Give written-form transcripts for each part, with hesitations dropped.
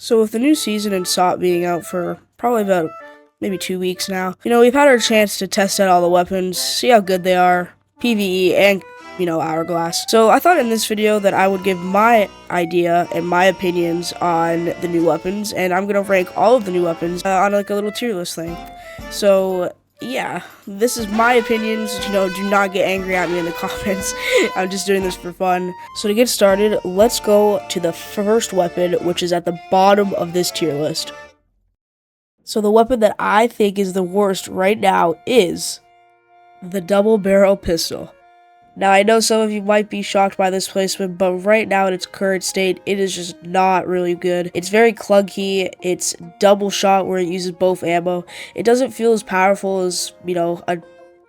So with the new season and SOP being out for probably about maybe 2 weeks now, we've had our chance to test out all the weapons, see how good they are, PvE and, Hourglass. So I thought in this video that I would give my idea and my opinions on the new weapons, and I'm gonna rank all of the new weapons on like a little tier list thing. So yeah, this is my opinions, do not get angry at me in the comments. I'm just doing this for fun. So to get started, let's go to the first weapon, which is at the bottom of this tier list. So the weapon that I think is the worst right now is the double barrel pistol. Now I know some of you might be shocked by this placement, but right now in its current state, it is just not really good. It's very clunky, it's double shot where it uses both ammo. It doesn't feel as powerful as, a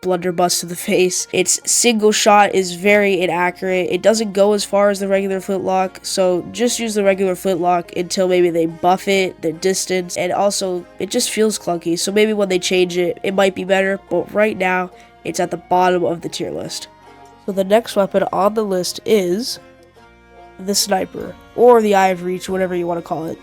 blunderbus to the face. Its single shot is very inaccurate. It doesn't go as far as the regular Flintlock, so just use the regular Flintlock until maybe they buff it, the distance, and also it just feels clunky. So maybe when they change it, it might be better, but right now, it's at the bottom of the tier list. So the next weapon on the list is the sniper, or the eye of reach, whatever you want to call it.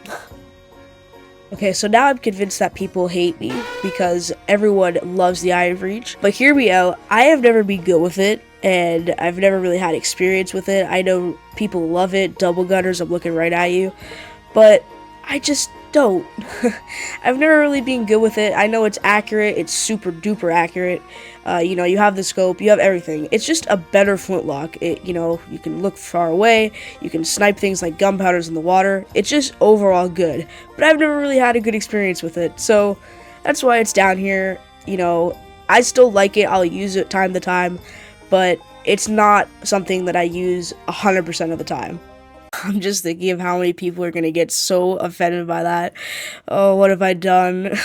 Okay, so now I'm convinced that people hate me because everyone loves the eye of reach. But hear me out, I have never been good with it, and I've never really had experience with it. I know people love it, double gunners, I'm looking right at you, but I just don't. I've never really been good with it. I know it's accurate, it's super duper accurate. You have the scope, you have everything. It's just a better Flintlock. You can look far away, you can snipe things like gunpowders in the water. It's just overall good. But I've never really had a good experience with it, so that's why it's down here. I still like it, I'll use it time to time, but it's not something that I use 100% of the time. I'm just thinking of how many people are going to get so offended by that. Oh, what have I done?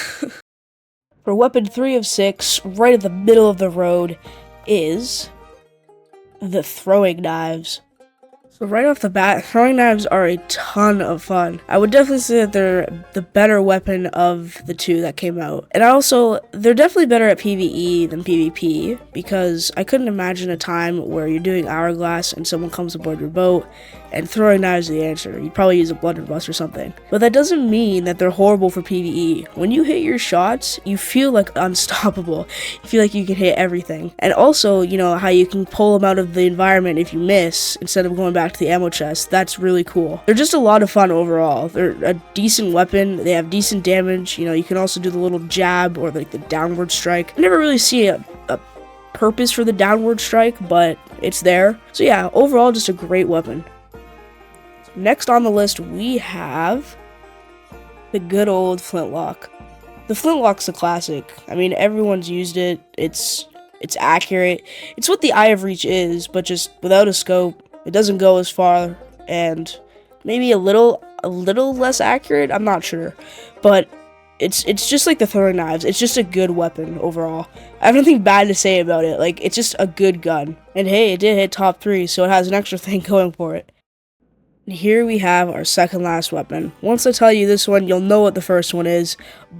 For weapon 3 of 6, right at the middle of the road, is the throwing knives. So right off the bat, throwing knives are a ton of fun. I would definitely say that they're the better weapon of the two that came out. And they're definitely better at PvE than PvP, because I couldn't imagine a time where you're doing Hourglass and someone comes aboard your boat and throwing knives is the answer. You'd probably use a blunderbus or something. But that doesn't mean that they're horrible for PvE. When you hit your shots, you feel like unstoppable. You feel like you can hit everything. And also, how you can pull them out of the environment if you miss, instead of going back to the ammo chest. That's really cool. They're just a lot of fun overall. They're a decent weapon. They have decent damage. You can also do the little jab or like the downward strike. I never really see a purpose for the downward strike, but it's there. So yeah, overall just a great weapon. Next on the list, we have the good old Flintlock. The Flintlock's a classic. I mean, everyone's used it. It's accurate. It's what the eye of reach is, but just without a scope. It doesn't go as far, and maybe a little less accurate. I'm not sure, but it's just like the throwing knives. It's just a good weapon overall. I have nothing bad to say about it. Like, it's just a good gun. And hey, it did hit top 3, so it has an extra thing going for it. And here we have our second last weapon. Once I tell you this one, you'll know what the first one is,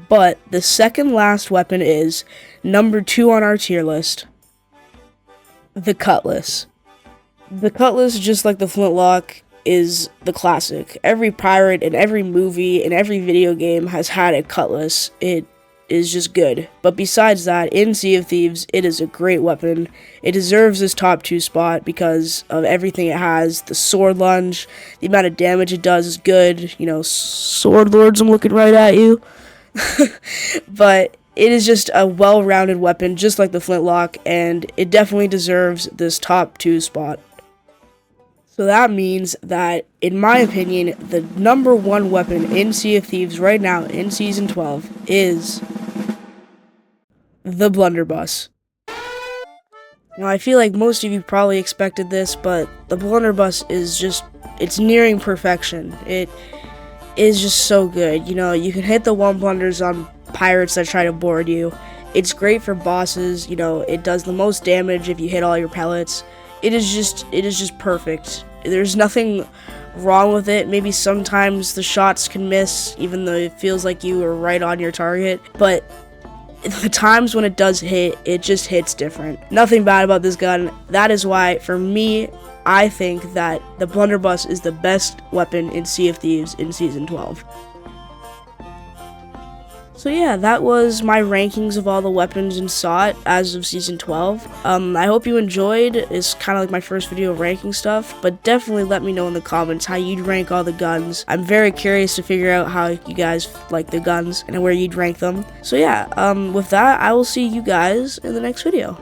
but the second last weapon is number 2 on our tier list, the Cutless. The Cutless, just like the Flintlock, is the classic. Every pirate in every movie, in every video game has had a Cutless. It is just good. But besides that, in Sea of Thieves, it is a great weapon. It deserves this top 2 spot because of everything it has. The sword lunge, the amount of damage it does is good. Sword lords, I'm looking right at you. But it is just a well-rounded weapon, just like the Flintlock, and it definitely deserves this top 2 spot. So that means that, in my opinion, the number 1 weapon in Sea of Thieves right now in Season 12 is the blunderbus. Now, I feel like most of you probably expected this, but the blunderbus is it's nearing perfection. It is just so good. You can hit the 1 blunders on pirates that try to board you. It's great for bosses. It does the most damage if you hit all your pellets. It is just perfect. There's nothing wrong with it. Maybe sometimes the shots can miss, even though it feels like you are right on your target. But the times when it does hit, it just hits different. Nothing bad about this gun. That is why, for me, I think that the blunderbuss is the best weapon in Sea of Thieves in Season 12. So yeah, that was my rankings of all the weapons in SOT as of Season 12. I hope you enjoyed. It's kind of like my first video ranking stuff, but definitely let me know in the comments how you'd rank all the guns. I'm very curious to figure out how you guys like the guns and where you'd rank them. So yeah, with that, I will see you guys in the next video.